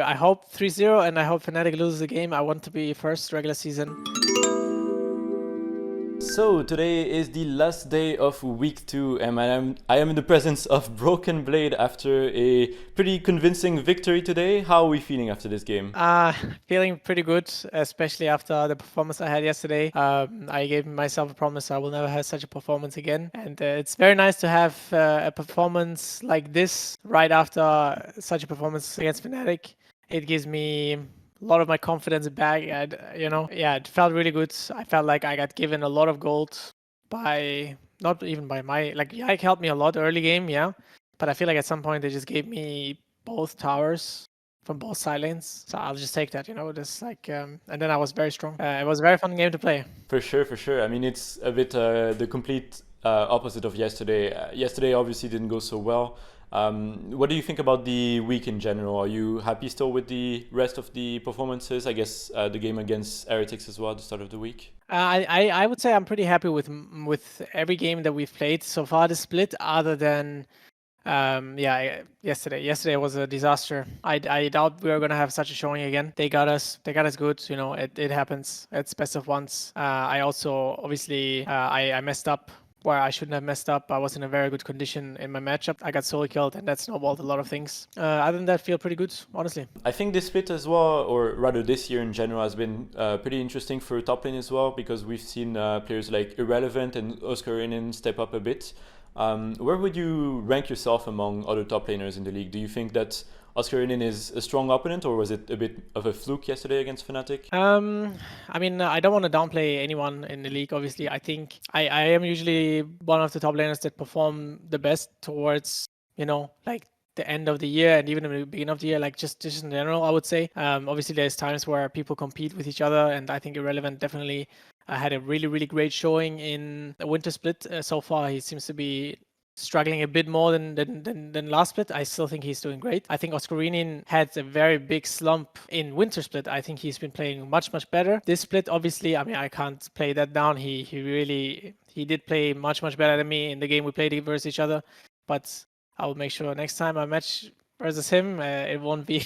I hope 3-0 and I hope Fnatic loses the game. I want to be first regular season. So today is the last day of week 2 and I am in the presence of BrokenBlade after a pretty convincing victory today. How are we feeling after this game? Feeling pretty good, especially after the performance I had yesterday. I gave myself a promise I will never have such a performance again. And it's very nice to have a performance like this right after such a performance against Fnatic. It gives me a lot of my confidence back. And, it felt really good. I felt like I got given a lot of gold by, not even by Yike helped me a lot early game, yeah. But I feel like at some point they just gave me both towers from both side lanes. So I'll just take that, and then I was very strong. It was a very fun game to play. For sure. I mean, it's a bit the complete opposite of yesterday. Yesterday obviously didn't go so well. What do you think about the week in general? Are you happy still with the rest of the performances? I guess the game against Heretics as well at the start of the week. I would say I'm pretty happy with every game that we've played so far this split, other than yesterday. Yesterday was a disaster. I doubt we are gonna have such a showing again. They got us good. It happens. It's best of ones. I also obviously I messed up where I shouldn't have messed up. I was in a very good condition in my matchup. I got solo killed, and that snowballed a lot of things. Other than that, feel pretty good, honestly. I think this split as well, or rather this year in general, has been pretty interesting for top lane as well, because we've seen players like Irrelevant and Oscarinin step up a bit. Where would you rank yourself among other top laners in the league? Do you think that Oscarinin is a strong opponent, or was it a bit of a fluke yesterday against Fnatic? I mean, I don't want to downplay anyone in the league, obviously. I think I am usually one of the top laners that perform the best towards, like the end of the year and even in the beginning of the year, like just in general, I would say. Obviously, there's times where people compete with each other, and I think Irrelevant definitely had a really, really great showing in the winter split. So far, he seems to be struggling a bit more than last split. I still think he's doing great. I think Oscarinin had a very big slump in winter split. I think he's been playing much better. This split, obviously, I mean, I can't play that down. He did play much better than me in the game we played versus each other. But I will make sure next time I match versus him, it won't be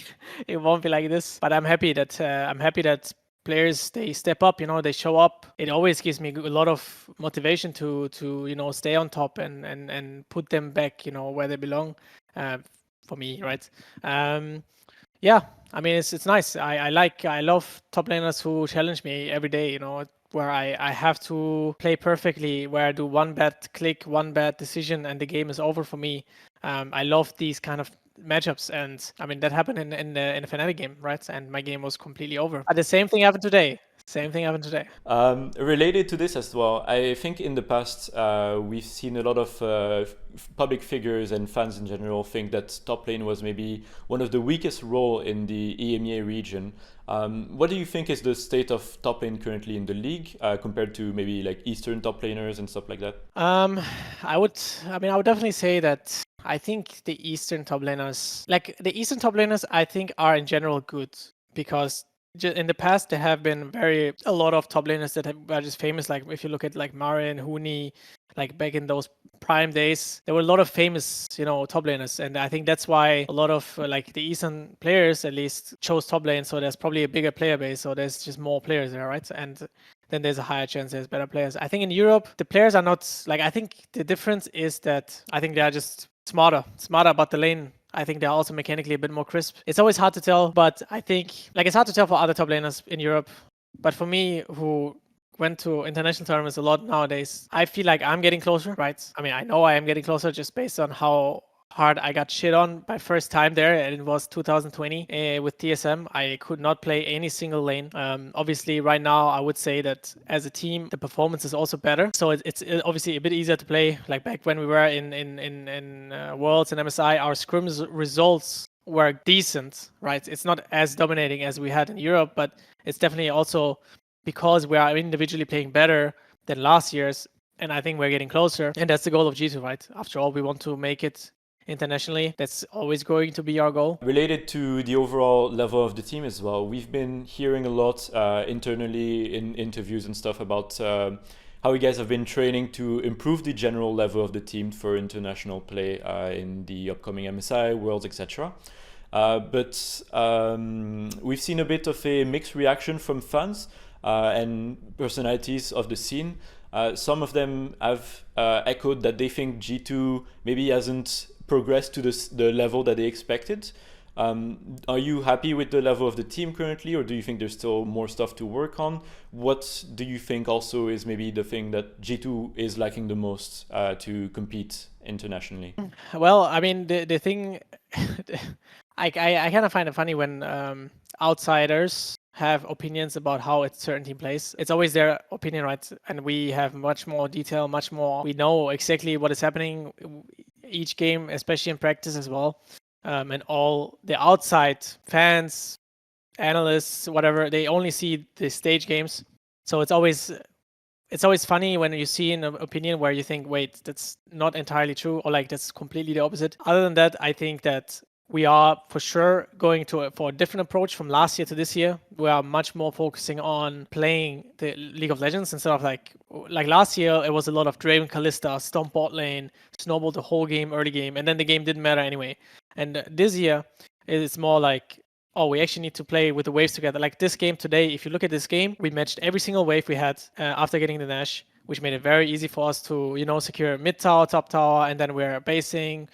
like this. But I'm happy that players, they step up, they show up. It always gives me a lot of motivation to stay on top and put them back, where they belong, for me, right? Yeah, I mean, it's nice. I love top laners who challenge me every day, where I have to play perfectly, where I do one bad click, one bad decision, and the game is over for me. I love these kind of matchups, and I mean that happened in the Fnatic game, right? And my game was completely over. But the same thing happened today. Related to this as well, I think in the past we've seen a lot of public figures and fans in general think that top lane was maybe one of the weakest role in the EMEA region. What do you think is the state of top lane currently in the league compared to maybe like Eastern top laners and stuff like that? I would definitely say that I think the Eastern top laners, I think are in general good, because in the past there have been a lot of top laners that are just famous. Like if you look at like Marin, Huni, like back in those prime days, there were a lot of famous, top laners, and I think that's why a lot of like the Eastern players at least chose top lane. So there's probably a bigger player base, so there's just more players there, right? And then there's a higher chance there's better players. I think in Europe the players are not like. I think the difference is that I think they are just smarter about the lane. I think they're also mechanically a bit more crisp. It's always hard to tell, but I think it's hard to tell for other top laners in Europe. But for me, who went to international tournaments a lot nowadays, I feel like I'm getting closer, right? I mean, I know I am getting closer just based on how hard I got shit on my first time there, and it was 2020 with TSM. I could not play any single lane. Obviously, right now, I would say that as a team, the performance is also better. So it's obviously a bit easier to play. Like back when we were in Worlds and MSI, our scrims results were decent, right? It's not as dominating as we had in Europe, but it's definitely also because we are individually playing better than last year's. And I think we're getting closer. And that's the goal of G2, right? After all, we want to make it internationally. That's always going to be our goal. Related to the overall level of the team as well, we've been hearing a lot internally in interviews and stuff about how you guys have been training to improve the general level of the team for international play in the upcoming MSI, Worlds, etc. But we've seen a bit of a mixed reaction from fans and personalities of the scene. Some of them have echoed that they think G2 maybe hasn't progressed to the level that they expected. Are you happy with the level of the team currently, or do you think there's still more stuff to work on? What do you think also is maybe the thing that G2 is lacking the most to compete internationally? Well, I mean, the thing, I kind of find it funny when outsiders have opinions about how a certain team plays. It's always their opinion, right? And we have much more detail, much more. We know exactly what is happening each game, especially in practice as well. And all the outside fans, analysts, whatever, they only see the stage games. So it's always funny when you see an opinion where you think, wait, that's not entirely true, or like that's completely the opposite. Other than that, I think that we are for sure going for a different approach from last year to this year. We are much more focusing on playing the League of Legends instead of like last year. It was a lot of Draven Kalista, stomp bot lane, snowball the whole game, early game, and then the game didn't matter anyway. And this year, it's more like, oh, we actually need to play with the waves together. Like this game today, if you look at this game, we matched every single wave we had after getting the Nash, which made it very easy for us to, secure mid tower, top tower, and then we're basing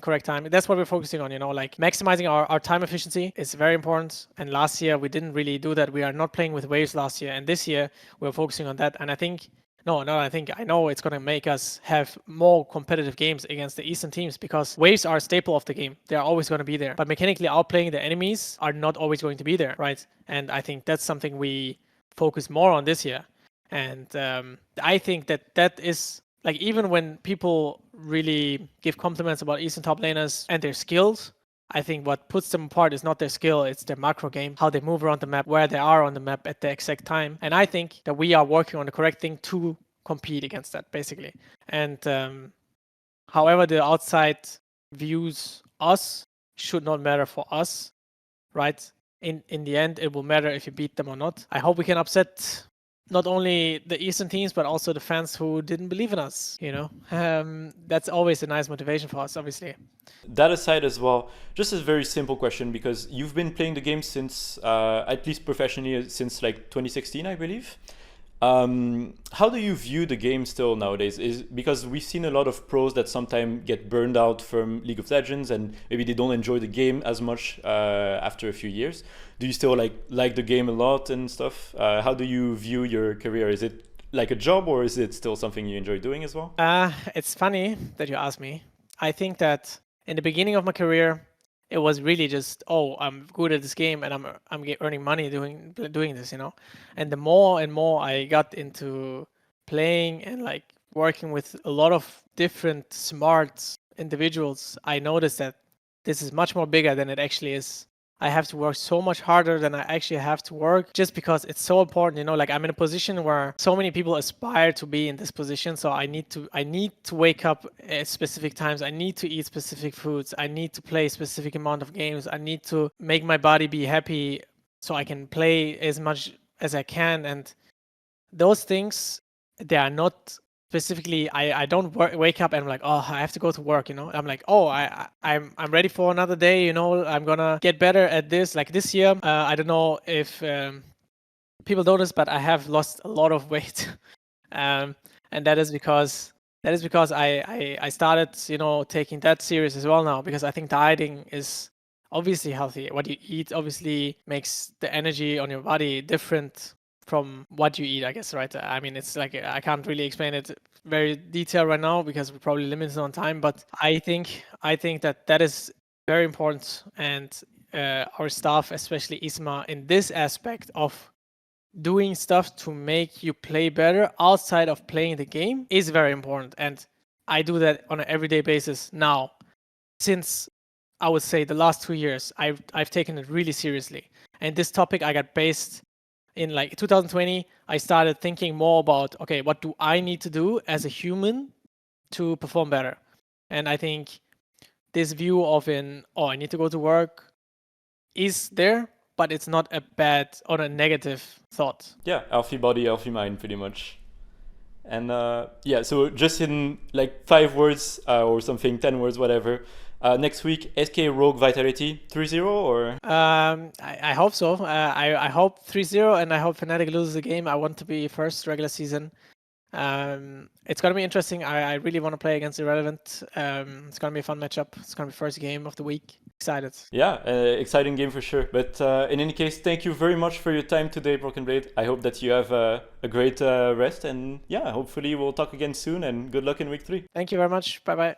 correct time. That's what we're focusing on, like maximizing our time efficiency is very important. And last year, we didn't really do that. We are not playing with waves last year. And this year, we're focusing on that. And I think I know it's going to make us have more competitive games against the Eastern teams because waves are a staple of the game. They're always going to be there. But mechanically outplaying the enemies are not always going to be there, right? And I think that's something we focus more on this year. And I think that is, like, even when people really give compliments about Eastern top laners and their skills, I think what puts them apart is not their skill, it's their macro game, how they move around the map, where they are on the map at the exact time. And I think that we are working on the correct thing to compete against that, basically. And however the outside views us should not matter for us, right? In the end, it will matter if you beat them or not. I hope we can upset not only the Eastern teams, but also the fans who didn't believe in us, That's always a nice motivation for us, obviously. That aside as well, just a very simple question, because you've been playing the game since, at least professionally, since like 2016, I believe. How do you view the game still nowadays? Because we've seen a lot of pros that sometimes get burned out from League of Legends and maybe they don't enjoy the game as much after a few years. Do you still like the game a lot and stuff? How do you view your career? Is it like a job, or is it still something you enjoy doing as well? It's funny that you ask me. I think that in the beginning of my career, it was really just, oh, I'm good at this game and I'm earning money doing this, And the more and more I got into playing and like working with a lot of different smart individuals, I noticed that this is much more bigger than it actually is. I have to work so much harder than I actually have to work just because it's so important, like I'm in a position where so many people aspire to be in this position. So I need to wake up at specific times. I need to eat specific foods. I need to play a specific amount of games. I need to make my body be happy so I can play as much as I can. And those things, they are not specifically, I don't wake up and I'm like, oh, I have to go to work, I'm like, oh, I'm ready for another day, I'm gonna get better at this. Like this year, I don't know if people notice, but I have lost a lot of weight. And that is because I started, taking that serious as well now, because I think dieting is obviously healthy. What you eat obviously makes the energy on your body different from what you eat, I guess, right? I mean, it's like, I can't really explain it very detailed right now because we're probably limited on time, but I think that is very important. And our staff, especially Isma, in this aspect of doing stuff to make you play better outside of playing the game is very important. And I do that on an everyday basis now. Since I would say the last 2 years, I've taken it really seriously. And this topic I got based in like 2020, I started thinking more about, okay, what do I need to do as a human to perform better? And I think this view of I need to go to work is there, but it's not a bad or a negative thought. Yeah, healthy body, healthy mind, pretty much. And so just in like 5 words or something, 10 words, whatever, Next week, SK Rogue Vitality 3-0 or? I hope so. I hope 3-0, and I hope Fnatic loses the game. I want to be first regular season. It's gonna be interesting. I really want to play against Irrelevant. It's gonna be a fun matchup. It's gonna be first game of the week. Excited. Yeah, exciting game for sure. But in any case, thank you very much for your time today, BrokenBlade. I hope that you have a great rest, and yeah, hopefully we'll talk again soon. And good luck in week 3. Thank you very much. Bye bye.